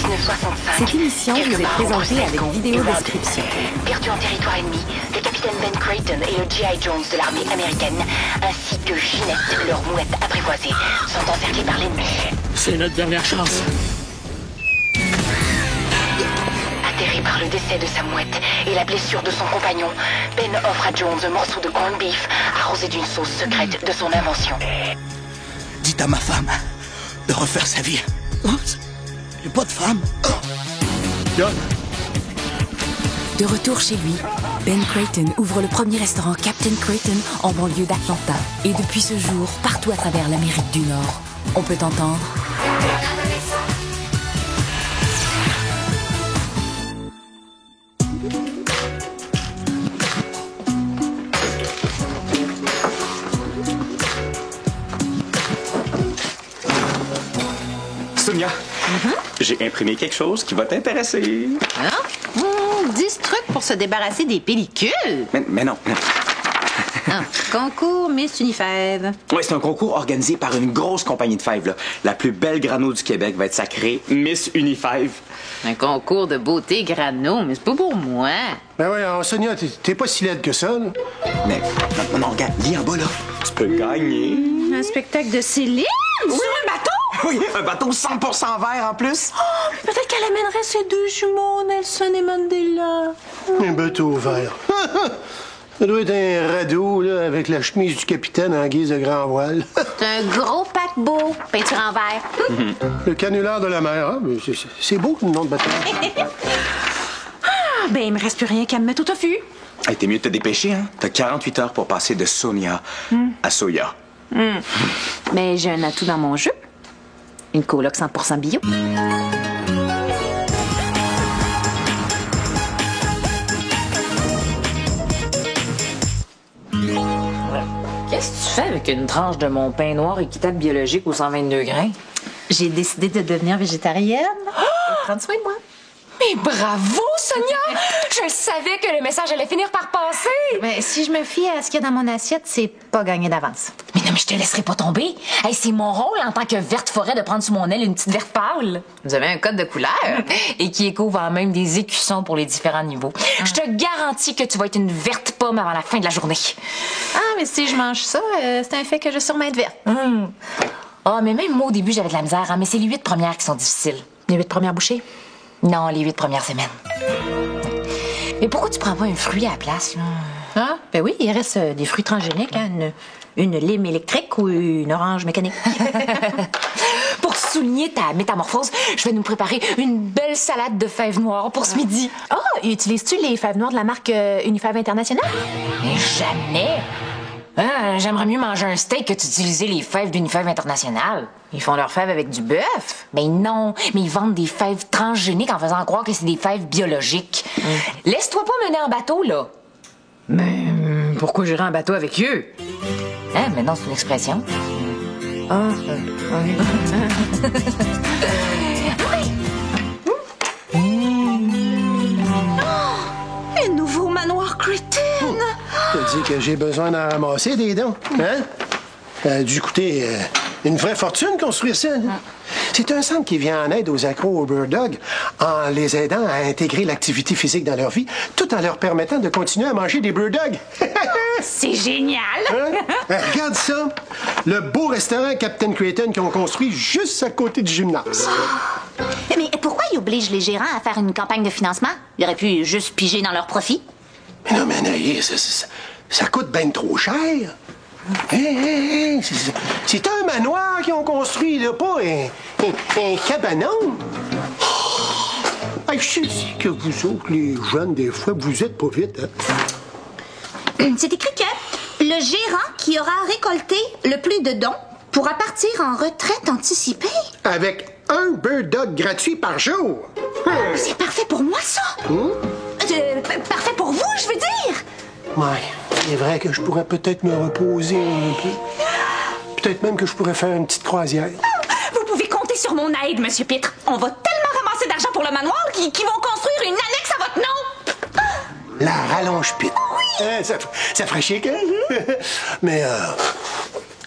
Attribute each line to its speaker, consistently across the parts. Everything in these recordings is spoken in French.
Speaker 1: 1965.
Speaker 2: Cette émission vous est présentée avec vidéo description.
Speaker 1: Perdu en territoire ennemi, le capitaine Ben Creighton et le G.I. Jones de l'armée américaine, ainsi que Ginette, leur mouette apprivoisée, sont encerclés par l'ennemi.
Speaker 3: C'est notre dernière chance.
Speaker 1: Atterré par le décès de sa mouette et la blessure de son compagnon, Ben offre à Jones un morceau de corned beef arrosé d'une sauce secrète de son invention.
Speaker 4: Dites à ma femme de refaire sa vie. Oups, j'ai pas de femme.
Speaker 3: John.
Speaker 2: De retour chez lui, Ben Creighton ouvre le premier restaurant Captain Creighton en banlieue d'Atlanta. Et depuis ce jour, partout à travers l'Amérique du Nord, on peut entendre...
Speaker 5: Sonia, j'ai imprimé quelque chose qui va t'intéresser.
Speaker 6: Hein? 10 trucs pour se débarrasser des pellicules.
Speaker 5: Mais non.
Speaker 6: Ah, concours Miss Unifève.
Speaker 5: Oui, c'est un concours organisé par une grosse compagnie de fèves. Là. La plus belle grano du Québec va être sacrée Miss Unifève.
Speaker 6: Un concours de beauté grano, mais c'est pas pour moi.
Speaker 7: Ben ouais, Sonia, t'es pas si laide que ça, là.
Speaker 5: Mais non, regarde, lis en bas, là. Tu peux gagner.
Speaker 6: Un spectacle de Céline? Sur un bateau?
Speaker 5: Oui, un bateau 100% vert en plus.
Speaker 6: Oh, peut-être qu'elle amènerait ses deux jumeaux, Nelson et Mandela.
Speaker 7: Un bateau vert. Ça doit être un radeau, là, avec la chemise du capitaine en guise de grand voile.
Speaker 6: C'est un gros paquebot, peinture en vert.
Speaker 7: Le canular de la mer, hein? C'est beau comme nom de bateau.
Speaker 6: Ben, il me reste plus rien qu'à me mettre au tofu.
Speaker 5: Hey, t'es mieux de te dépêcher, hein? T'as 48 heures pour passer de Sonia à Soya.
Speaker 6: Mais j'ai un atout dans mon jeu. Une coloc 100% bio.
Speaker 8: Qu'est-ce que tu fais avec une tranche de mon pain noir équitable biologique aux 122 grains?
Speaker 6: J'ai décidé de devenir végétarienne. Et prendre soin de moi.
Speaker 9: Mais bravo, Sonia! Je savais que le message allait finir par passer!
Speaker 6: Mais si je me fie à ce qu'il y a dans mon assiette, c'est pas gagné d'avance.
Speaker 9: Mais non, mais je te laisserai pas tomber. Hey, c'est mon rôle en tant que verte forêt de prendre sous mon aile une petite verte pâle.
Speaker 6: Vous avez un code de couleur?
Speaker 9: Et qui couvre en même des écussons pour les différents niveaux. Je te garantis que tu vas être une verte pomme avant la fin de la journée.
Speaker 6: Ah, mais si je mange ça, c'est un fait que je vais sûrement être verte.
Speaker 9: Ah, mais même moi, au début, j'avais de la misère, hein, mais c'est les 8 premières qui sont difficiles.
Speaker 6: Les 8 premières bouchées?
Speaker 9: Non, les 8 premières semaines. Mais pourquoi tu prends pas un fruit à la place, là?
Speaker 6: Ah, ben oui, il reste des fruits transgéniques, hein, une lime électrique ou une orange mécanique.
Speaker 9: Pour souligner ta métamorphose, je vais nous préparer une belle salade de fèves noires pour ce midi.
Speaker 6: Ah, utilises-tu les fèves noires de la marque Unifève Internationale?
Speaker 9: Mais jamais! Hein, j'aimerais mieux manger un steak que d'utiliser les fèves d'Unifève Internationale.
Speaker 6: Ils font leurs fèves avec du bœuf.
Speaker 9: Ben non, mais ils vendent des fèves transgéniques en faisant croire que c'est des fèves biologiques. Laisse-toi pas mener en bateau, là.
Speaker 8: Mais pourquoi j'irais en bateau avec eux?
Speaker 9: Hein, mais non, c'est une expression.
Speaker 6: Un nouveau manoir Creighton!
Speaker 7: T'as dit que j'ai besoin d'en ramasser des dons, hein? Ça a dû coûter une vraie fortune construire ça. Hein? C'est un centre qui vient en aide aux accros au Bird Dog en les aidant à intégrer l'activité physique dans leur vie, tout en leur permettant de continuer à manger des Bird Dogs.
Speaker 6: C'est génial!
Speaker 7: Hein? Regarde ça! Le beau restaurant Captain Creighton qu'ils ont construit juste à côté du gymnase.
Speaker 10: Mais pourquoi ils obligent les gérants à faire une campagne de financement? Ils auraient pu juste piger dans leur profit.
Speaker 7: Mais non, mais Anaïs, ça coûte ben trop cher. Hey, c'est un manoir qu'ils ont construit, là, pas un cabanon. Oh, je sais que vous autres, les jeunes, des fois, vous êtes pas vite, hein?
Speaker 10: C'est écrit que le gérant qui aura récolté le plus de dons pourra partir en retraite anticipée.
Speaker 7: Avec un Bird Dog gratuit par jour.
Speaker 10: C'est parfait pour moi, ça. Parfait pour vous, je veux dire.
Speaker 7: Ouais, c'est vrai que je pourrais peut-être me reposer un peu. Peut-être même que je pourrais faire une petite croisière.
Speaker 10: Vous pouvez compter sur mon aide, Monsieur Pitre. On va tellement ramasser d'argent pour le manoir qu'ils vont construire une annexe à votre nom.
Speaker 7: La rallonge pite. Oui. Ça ferait chic, hein? Mais,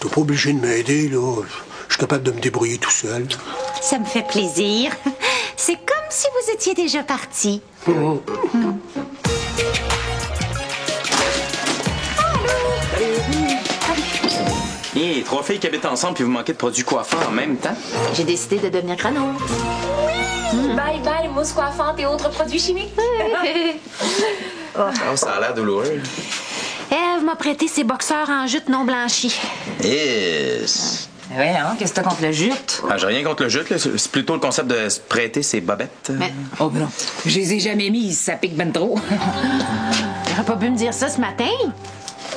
Speaker 7: t'es pas obligé de m'aider, là. Je suis capable de me débrouiller tout seul.
Speaker 10: Ça me fait plaisir. C'est comme
Speaker 6: vous étiez déjà partis.
Speaker 5: Hé, 3 filles qui habitent ensemble puis vous manquez de produits coiffants en même temps?
Speaker 6: J'ai décidé de devenir grano.
Speaker 9: Bye bye, mousse coiffante et autres produits chimiques.
Speaker 5: Oh, ça a l'air douloureux.
Speaker 6: Ève m'a prêté ses boxeurs en jute non blanchis.
Speaker 5: Yes.
Speaker 8: Ouais, hein, qu'est-ce que t'as contre le jute?
Speaker 5: Ah, j'ai rien contre le jute, là. C'est plutôt le concept de se prêter ses bobettes.
Speaker 6: Mais
Speaker 8: Oh, ben non. Je les ai jamais mises, ça pique ben trop.
Speaker 6: j'aurais pas pu me dire ça ce matin.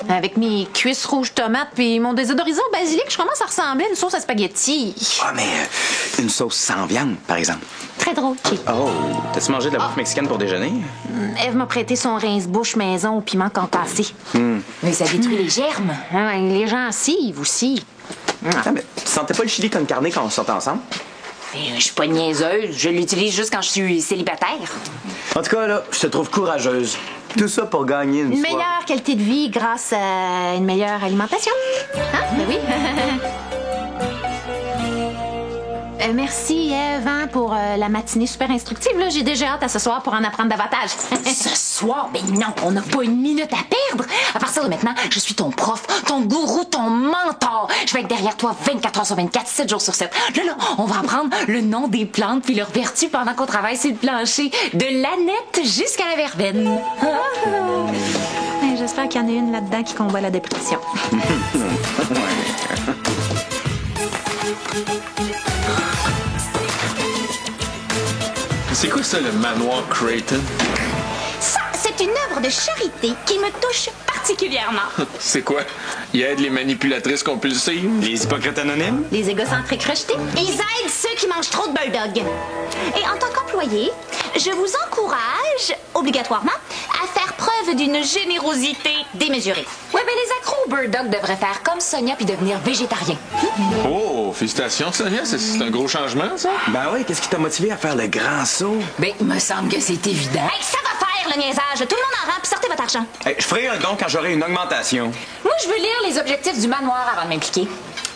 Speaker 6: Avec mes cuisses rouges tomates puis mon désodorisant au basilic, je commence à ressembler à une sauce à spaghetti.
Speaker 5: Ah, mais une sauce sans viande, par exemple.
Speaker 6: Très drôle, Chi.
Speaker 5: Oh, t'as-tu mangé de la bouffe mexicaine pour déjeuner?
Speaker 6: Ève m'a prêté son rince-bouche maison au piment concassé.
Speaker 9: Mais ça détruit les germes.
Speaker 6: Ah, les gencives aussi.
Speaker 5: Ah, mais tu sentais pas le chili con carne quand on sortait ensemble?
Speaker 9: Je suis pas niaiseuse. Je l'utilise juste quand je suis célibataire.
Speaker 5: En tout cas, là, je te trouve courageuse. Tout ça pour gagner une
Speaker 6: Une
Speaker 5: soirée.
Speaker 6: meilleure qualité de vie grâce à une meilleure alimentation. Hein? Ben oui. Merci, Ève, hein, pour la matinée super instructive. Là. J'ai déjà hâte à ce soir pour en apprendre davantage.
Speaker 9: Ce soir, ben non, on n'a pas une minute à perdre. À partir de maintenant, je suis ton prof, ton gourou, ton mentor. Je vais être derrière toi 24 heures sur 24, 7 jours sur 7. Là, on va apprendre le nom des plantes puis leurs vertus pendant qu'on travaille sur le plancher. De l'aneth jusqu'à la verveine.
Speaker 6: J'espère qu'il y en a une là-dedans qui combat la dépression.
Speaker 3: C'est quoi ça, le manoir Creighton?
Speaker 10: Ça, c'est une œuvre de charité qui me touche particulièrement.
Speaker 3: C'est quoi? Il aide les manipulatrices compulsives?
Speaker 5: Les hypocrites anonymes?
Speaker 6: Les égocentriques rejetés.
Speaker 10: Ils aident ceux qui mangent trop de bulldog. Et en tant qu'employé, je vous encourage, obligatoirement, à faire preuve d'une générosité démesurée.
Speaker 9: Ouais, ben les accros au Bird Dog devraient faire comme Sonia puis devenir végétarien.
Speaker 3: Oh, félicitations, Sonia. C'est un gros changement, ça?
Speaker 5: Ben oui, qu'est-ce qui t'a motivé à faire le grand saut?
Speaker 9: Ben, me semble que c'est évident.
Speaker 10: Hey, ça va faire le niaisage. Tout le monde en rentre, puis sortez votre argent.
Speaker 5: Hey, je ferai un don quand j'aurai une augmentation.
Speaker 9: Moi, je veux lire les objectifs du manoir avant de m'impliquer.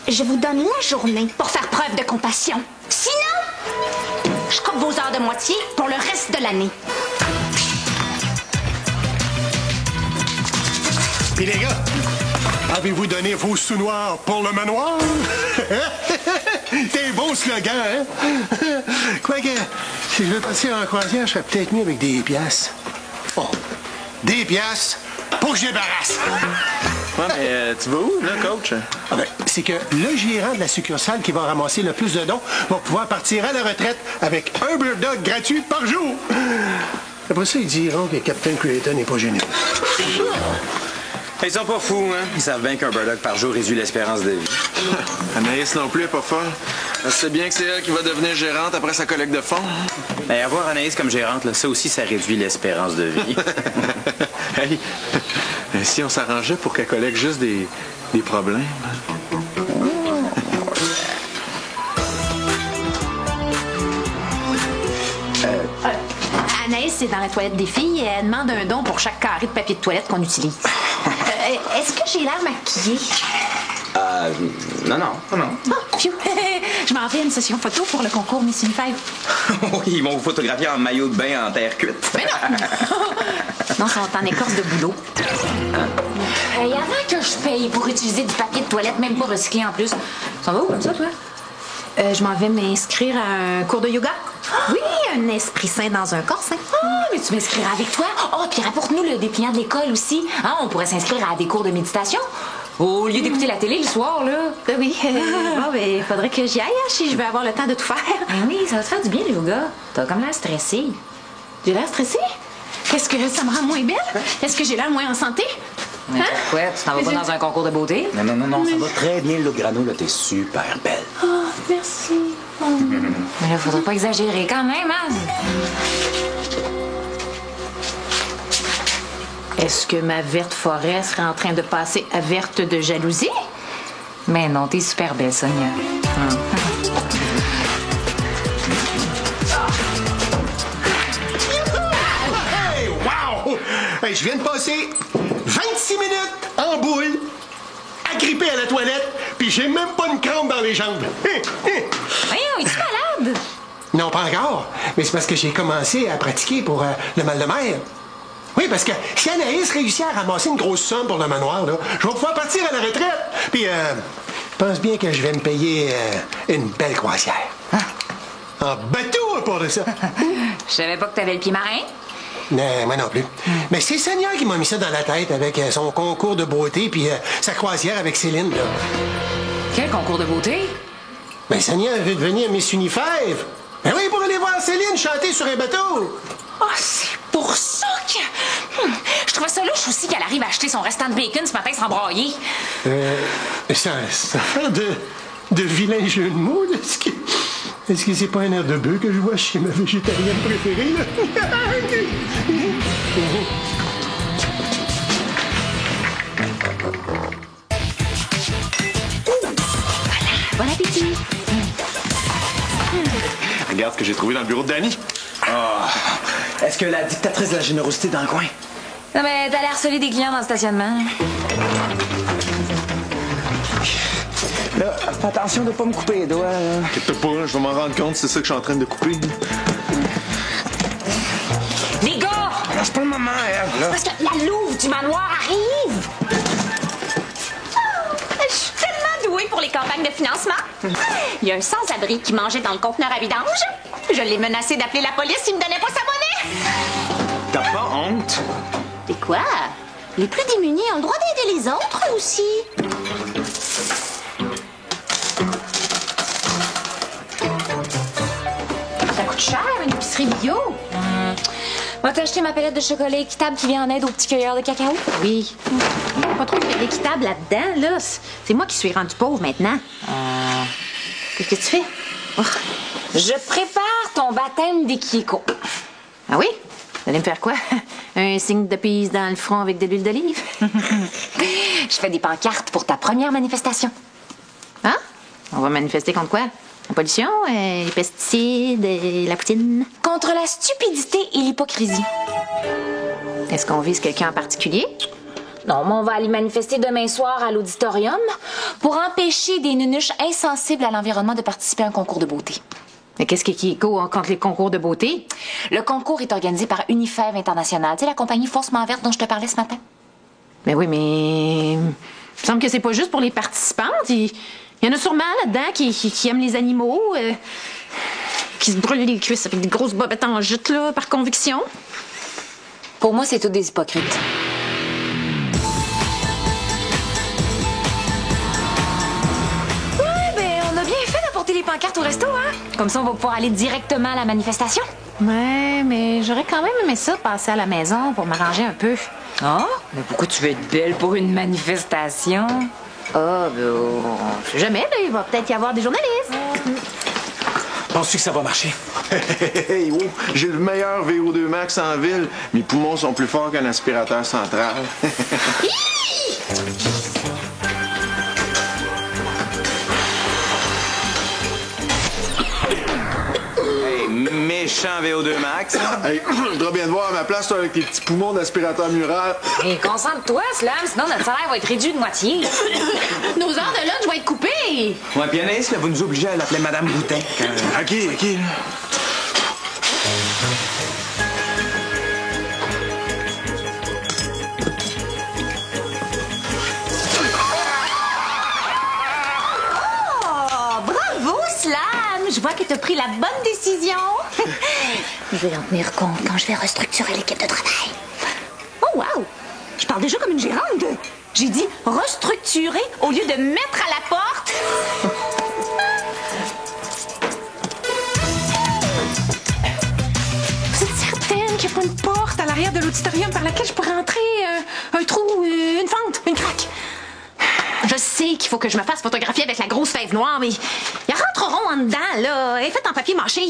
Speaker 10: Je vous donne la journée pour faire preuve de compassion. Sinon, je coupe vos heures de moitié pour le reste de l'année.
Speaker 7: Puis les gars, avez-vous donné vos sous-noirs pour le manoir? T'es beau slogan, hein? Quoique, si je veux passer en croisière, je serais peut-être mieux avec des piastres. Oh, des piastres pour que je débarrasse.
Speaker 3: Ouais, mais tu vas où, là, coach?
Speaker 7: Ah ben, c'est que le gérant de la succursale qui va ramasser le plus de dons va pouvoir partir à la retraite avec un Bird Dog gratuit par jour. Après ça, ils diront que Captain Creighton n'est pas généreux.
Speaker 5: Ils sont pas fous, hein? Ils savent bien qu'un Bird Dog par jour réduit l'espérance de vie.
Speaker 3: Anaïs non plus est pas folle. Elle sait bien que c'est elle qui va devenir gérante après sa collecte de fonds.
Speaker 5: Ben, avoir Anaïs comme gérante, là, ça aussi, ça réduit l'espérance de vie.
Speaker 3: Hey, si on s'arrangeait pour qu'elle collecte juste des problèmes.
Speaker 6: Anaïs, c'est dans la toilette des filles et elle demande un don pour chaque carré de papier de toilette qu'on utilise. Est-ce que j'ai l'air maquillée?
Speaker 5: Non.
Speaker 6: Oh, phew. Je m'en vais à une session photo pour le concours Miss Unified.
Speaker 5: Oui, ils vont vous photographier en maillot de bain en terre cuite.
Speaker 6: Mais non! Non, ils sont en écorce de boulot.
Speaker 9: Hey, avant que je paye pour utiliser du papier de toilette, même pas recyclé en plus. Ça va où comme ça, toi?
Speaker 6: Je m'en vais m'inscrire à un cours de yoga. Oui, un esprit sain dans un corps sain.
Speaker 9: Ah, mais tu m'inscriras avec toi. Oh, puis rapporte-nous le dépliant de l'école aussi. Hein, on pourrait s'inscrire à des cours de méditation. Au lieu d'écouter la télé le soir, là.
Speaker 6: Oui, bon, ben, il faudrait que j'y aille hein, si je veux avoir le temps de tout faire.
Speaker 9: Ben oui, ça va te faire du bien, le yoga. T'as comme l'air stressée.
Speaker 6: J'ai l'air stressée? Est-ce que ça me rend moins belle? Est-ce que j'ai l'air moins en santé?
Speaker 9: Mais pourquoi? Tu t'en vas pas dans un concours de beauté?
Speaker 5: Non, ça va très bien, le grano, là, t'es super belle.
Speaker 6: Oh, merci. Oh.
Speaker 9: Mais là, faudrait pas exagérer quand même, hein?
Speaker 6: Est-ce que ma verte forêt serait en train de passer à verte de jalousie?
Speaker 9: Mais non, t'es super belle, Sonia.
Speaker 7: Hey, wow! Hey, je viens de passer 26 minutes en boule, agrippé à la toilette, puis j'ai même pas une crampe dans les jambes.
Speaker 9: Voyons, es-tu malade?
Speaker 7: Non, pas encore. Mais c'est parce que j'ai commencé à pratiquer pour le mal de mer. Oui, parce que si Anaïs réussit à ramasser une grosse somme pour le manoir, là, je vais pouvoir partir à la retraite. Puis, je pense bien que je vais me payer une belle croisière.
Speaker 8: Ah.
Speaker 7: En bateau, à part de ça.
Speaker 8: Je savais pas que t'avais le pied marin.
Speaker 7: Non, moi non plus. Mais c'est Sonia qui m'a mis ça dans la tête avec son concours de beauté puis sa croisière avec Céline, là.
Speaker 8: Quel concours de beauté?
Speaker 7: Ben, Sonia veut devenir Miss Unifive. Ben oui, pour aller voir Céline chanter sur un bateau.
Speaker 9: Ah, c'est pour ça que... Je trouvais ça louche aussi qu'elle arrive à acheter son restant de bacon ce matin sans brailler.
Speaker 7: Ça fait de vilains jeux de mots, là. Est-ce que c'est pas un air de bœuf que je vois chez ma végétarienne préférée, là?
Speaker 9: Bon appétit.
Speaker 3: Regarde ce que j'ai trouvé dans le bureau de Danny.
Speaker 5: Est-ce que la dictatrice de la générosité est dans le coin?
Speaker 8: Non, mais t'as l'air harceler des clients dans le stationnement.
Speaker 5: Là, fais attention de pas me couper les doigts, là.
Speaker 3: Inquiète-toi pas, je vais m'en rendre compte, c'est ça que je suis en train de couper.
Speaker 9: Les gars!
Speaker 5: Non, c'est pas le moment, Ève, là.
Speaker 9: Parce que la louve du manoir arrive!
Speaker 10: Je suis tellement douée pour les campagnes de financement. Il y a un sans-abri qui mangeait dans le conteneur à vidange. Je l'ai menacé d'appeler la police s'il me donnait pas sa monnaie.
Speaker 5: T'as pas honte?
Speaker 10: Et quoi? Les plus démunis ont le droit d'aider les autres aussi.
Speaker 6: Ça coûte cher, une épicerie bio.
Speaker 8: Va t'acheter ma palette de chocolat équitable qui vient en aide aux petits cueilleurs de cacao?
Speaker 6: Oui. Pas trop équitable là-dedans, là. C'est moi qui suis rendue pauvre maintenant. Qu'est-ce que tu fais? Oh.
Speaker 8: Je prépare ton baptême d'Ekieko.
Speaker 6: Ah oui? Vous allez me faire quoi? Un signe de pisse dans le front avec de l'huile d'olive?
Speaker 8: Je fais des pancartes pour ta première manifestation.
Speaker 6: Hein? On va manifester contre quoi? La pollution, les pesticides, et la poutine?
Speaker 8: Contre la stupidité et l'hypocrisie.
Speaker 6: Est-ce qu'on vise quelqu'un en particulier?
Speaker 8: Non, mais on va aller manifester demain soir à l'auditorium pour empêcher des nunuches insensibles à l'environnement de participer à un concours de beauté.
Speaker 6: Mais qu'est-ce qui est contre les concours de beauté?
Speaker 8: Le concours est organisé par Unifive International. Tu sais, la compagnie faussement verte dont je te parlais ce matin?
Speaker 6: Ben oui, mais... Il me semble que c'est pas juste pour les participantes. Il y en a sûrement là-dedans qui aiment les animaux, qui se brûlent les cuisses avec des grosses bobettes en jute, là, par conviction.
Speaker 8: Pour moi, c'est tous des hypocrites. Les pancartes au resto, hein? Comme ça, on va pouvoir aller directement à la manifestation.
Speaker 6: Ouais, mais j'aurais quand même aimé ça, passer à la maison pour m'arranger un peu.
Speaker 8: Ah? Mais pourquoi tu veux être belle pour une manifestation?
Speaker 6: Ah, ben, on sait jamais, là. Il va peut-être y avoir des journalistes.
Speaker 5: Penses-tu que ça va marcher?
Speaker 3: Hey, oh, j'ai le meilleur VO2 Max en ville. Mes poumons sont plus forts qu'un aspirateur central.
Speaker 5: Méchant VO2 Max.
Speaker 3: Hey, je voudrais bien te voir à ma place, toi, avec tes petits poumons d'aspirateur mural.
Speaker 8: Et concentre-toi, Slam, sinon notre salaire va être réduit de moitié.
Speaker 6: Nos heures de lunch vont être coupées.
Speaker 5: Ouais, puis Anaïs, là, vous nous obligez à l'appeler Madame Boutin.
Speaker 3: OK.
Speaker 10: Oh, bravo, Slam! Je vois que tu as pris la bonne décision. Je vais en tenir compte quand je vais restructurer l'équipe de travail. Oh, wow! Je parle déjà comme une gérante. J'ai dit restructurer au lieu de mettre à la porte.
Speaker 6: Vous êtes certaine qu'il n'y a pas une porte à l'arrière de l'auditorium par laquelle je pourrais entrer? Un trou, une fente, une craque? Je sais qu'il faut que je me fasse photographier avec la grosse fève noire, mais ils rentreront en dedans, là. Elle est faite en papier mâché.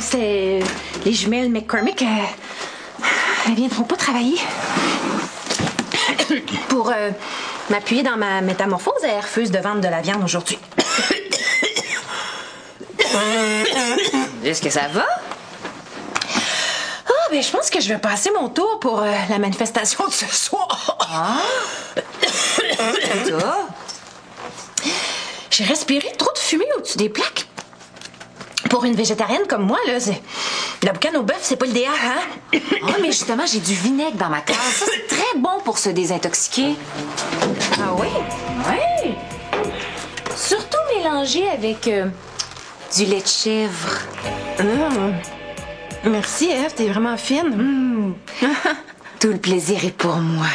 Speaker 6: C'est les jumelles McCormick. Elles viendront pas travailler. Pour m'appuyer dans ma métamorphose, elles refusent de vendre de la viande aujourd'hui.
Speaker 8: Est-ce que ça va?
Speaker 6: Ah, ben je pense que je vais passer mon tour pour la manifestation de ce soir.
Speaker 8: Ah?
Speaker 6: Je J'ai respiré trop de fumée au-dessus des plaques. Pour une végétarienne comme moi, là, la boucane au bœuf, c'est pas l'idéal, hein?
Speaker 9: Oh, mais justement, j'ai du vinaigre dans ma case. Ça, c'est très bon pour se désintoxiquer.
Speaker 6: Ah oui?
Speaker 9: Oui! Surtout mélangé avec du lait de chèvre.
Speaker 6: Merci, Ève, t'es vraiment fine.
Speaker 9: Tout le plaisir est pour moi.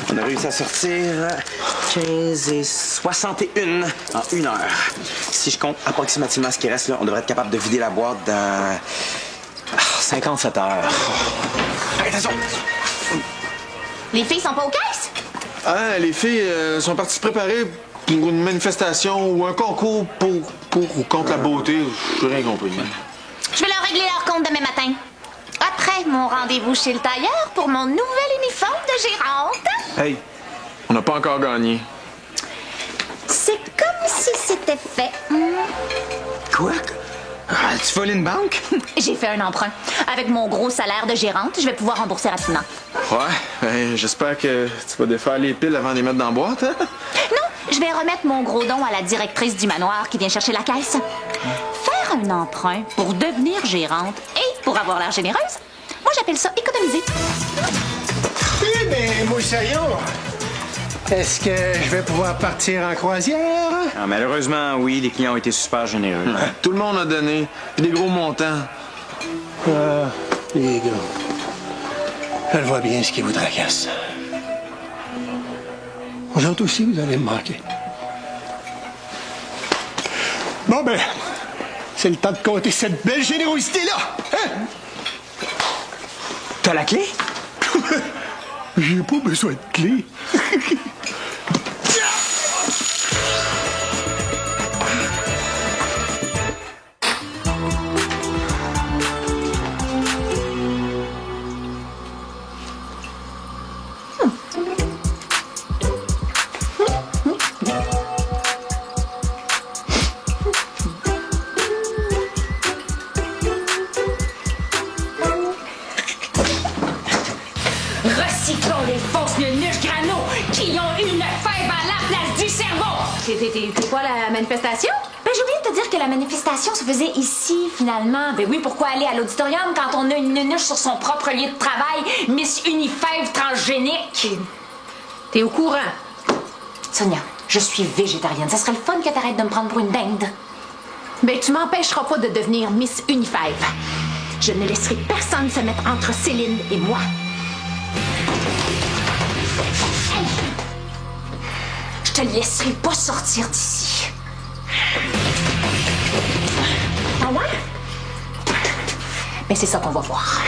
Speaker 5: On a réussi à sortir 15 et 61 en 1 heure. Si je compte approximativement ce qui reste, là, on devrait être capable de vider la boîte dans 57 heures. Hey, attention!
Speaker 10: Les filles sont pas aux caisses?
Speaker 3: Ah, les filles sont parties se préparer pour une manifestation ou un concours pour ou contre la beauté. Je n'ai rien compris.
Speaker 10: Je vais leur régler leur compte demain matin. Après mon rendez-vous chez le tailleur pour mon nouvel uniforme de gérante.
Speaker 3: Hey, on n'a pas encore gagné.
Speaker 10: C'est comme si c'était fait.
Speaker 5: Quoi? Ah, tu voles une banque?
Speaker 10: J'ai fait un emprunt. Avec mon gros salaire de gérante, je vais pouvoir rembourser rapidement.
Speaker 3: Ouais, ben, j'espère que tu vas défaire les piles avant de les mettre dans la boîte, hein?
Speaker 10: Non, je vais remettre mon gros don à la directrice du manoir qui vient chercher la caisse. Faire un emprunt pour devenir gérante et pour avoir l'air généreuse, moi j'appelle ça économiser.
Speaker 7: Eh bien, Moussaillon, est-ce que je vais pouvoir partir en croisière?
Speaker 5: Ah, malheureusement, oui, les clients ont été super généreux.
Speaker 3: Tout le monde a donné, puis des gros montants.
Speaker 7: Ah, les gars. Elle voit bien ce qui vous tracasse. Vous autres aussi, vous allez me manquer. Bon, ben, c'est le temps de compter cette belle générosité-là. Hein?
Speaker 5: T'as la clé?
Speaker 7: J'ai pas besoin de clé.
Speaker 6: Recyclons les fausses nunuches grano qui ont une fève à la place du cerveau! C'est quoi la manifestation?
Speaker 9: Ben, j'ai oublié de te dire que la manifestation se faisait ici, finalement. Ben oui, pourquoi aller à l'auditorium quand on a une nunuche sur son propre lieu de travail, Miss Unifève transgénique?
Speaker 6: T'es au courant?
Speaker 9: Sonia, je suis végétarienne. Ça serait le fun que t'arrêtes de me prendre pour une dinde.
Speaker 6: Ben, tu m'empêcheras pas de devenir Miss Unifève. Je ne laisserai personne se mettre entre Céline et moi.
Speaker 9: Je te laisserai pas sortir d'ici.
Speaker 6: Ah ouais?
Speaker 9: Ben, c'est ça qu'on va voir.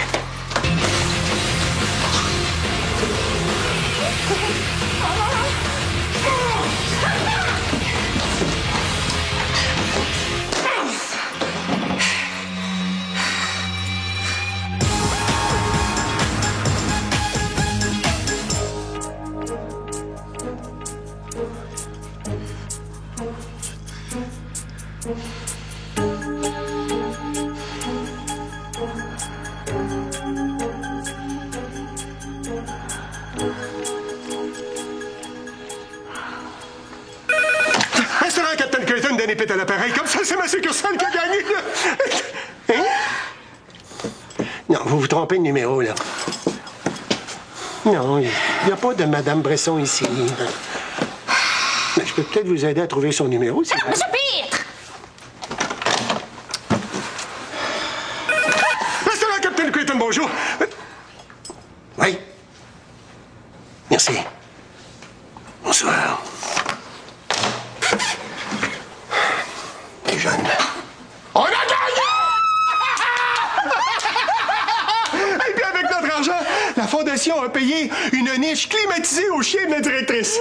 Speaker 7: Restaurant Captain Creighton, donnez pète à l'appareil. Comme ça, c'est ma succursale qui a gagné. Hein? Non, vous vous trompez de numéro, là. Non, il n'y a pas de Madame Bresson ici. Mais je peux peut-être vous aider à trouver son numéro, si vous...
Speaker 10: Monsieur Pitre!
Speaker 7: Restaurant Captain Creighton, bonjour. Oui. Merci. Bonsoir. Les jeunes. On a gagné! Et puis avec notre argent, la Fondation a payé une niche climatisée au chien de la directrice.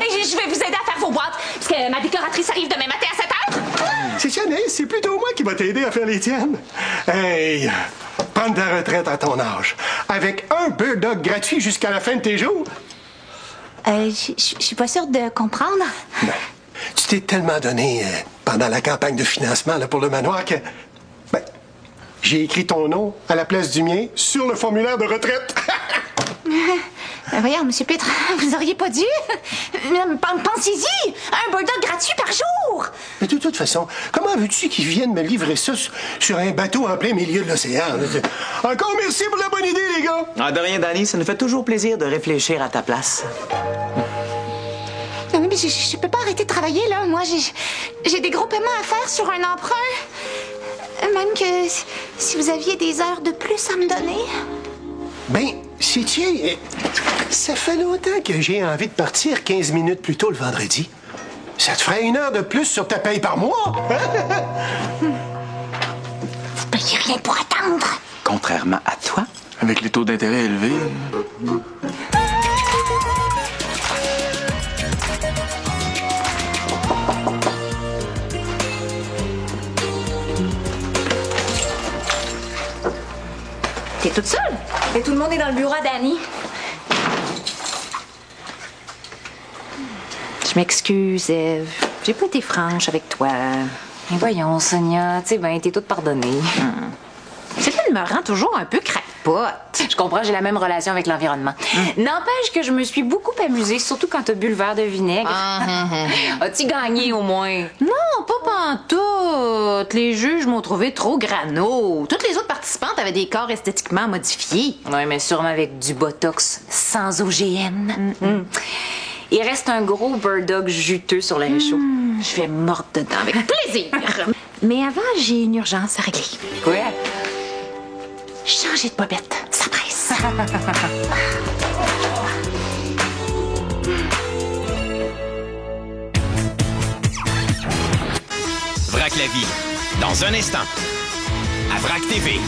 Speaker 10: Je vais vous aider à faire vos boîtes, parce que ma décoratrice arrive demain matin à 7 heures.
Speaker 7: C'est Chanel, c'est plutôt moi qui va t'aider à faire les tiennes. Hey, prendre ta retraite à ton âge, avec un Bird Dog gratuit jusqu'à la fin de tes jours.
Speaker 10: Je suis pas sûre de comprendre.
Speaker 7: Ben, tu t'es tellement donné pendant la campagne de financement là, pour le manoir que... Ben, j'ai écrit ton nom à la place du mien sur le formulaire de retraite.
Speaker 6: Voyons, Monsieur Pitre, vous auriez pas dû. Pensez-y, un bulldog gratuit par jour.
Speaker 7: Mais de toute façon, comment veux-tu qu'ils viennent me livrer ça sur un bateau en plein milieu de l'océan? Encore merci pour la bonne idée, les gars.
Speaker 5: Ah, de rien, Danny, ça nous fait toujours plaisir de réfléchir à ta place.
Speaker 6: Non, mais je peux pas arrêter de travailler, là. Moi, j'ai des gros paiements à faire sur un emprunt. Même que si vous aviez des heures de plus à me donner.
Speaker 7: Ben, sais-tu, ça fait longtemps que j'ai envie de partir 15 minutes plus tôt le vendredi. Ça te ferait 1 heure de plus sur ta paye par mois.
Speaker 6: Vous payez rien pour attendre.
Speaker 5: Contrairement à toi.
Speaker 3: Avec les taux d'intérêt élevés.
Speaker 6: T'es toute seule?
Speaker 8: Et tout le monde est dans le bureau à Danny.
Speaker 6: Je m'excuse, Eve. J'ai pas été franche avec toi.
Speaker 8: Mais voyons, Sonia, tu sais, ben, t'es toute pardonnée.
Speaker 6: Celle-là me rend toujours un peu crackpot.
Speaker 8: Je comprends, j'ai la même relation avec l'environnement. N'empêche que je me suis beaucoup amusée, surtout quand t'as bu le verre de vinaigre. As-tu gagné au moins?
Speaker 6: Non, pas pantoute. Les juges m'ont trouvé trop grano. Toutes les autres participantes avaient des corps esthétiquement modifiés.
Speaker 8: Oui, mais sûrement avec du botox sans OGM. Il reste un gros bulldog juteux sur le réchaud.
Speaker 6: Je vais mordre dedans avec plaisir. Mais avant, j'ai une urgence à régler.
Speaker 8: Quoi?
Speaker 6: Changer de bobette, ça presse.
Speaker 11: Vrac la vie, dans un instant. À Vrac TV.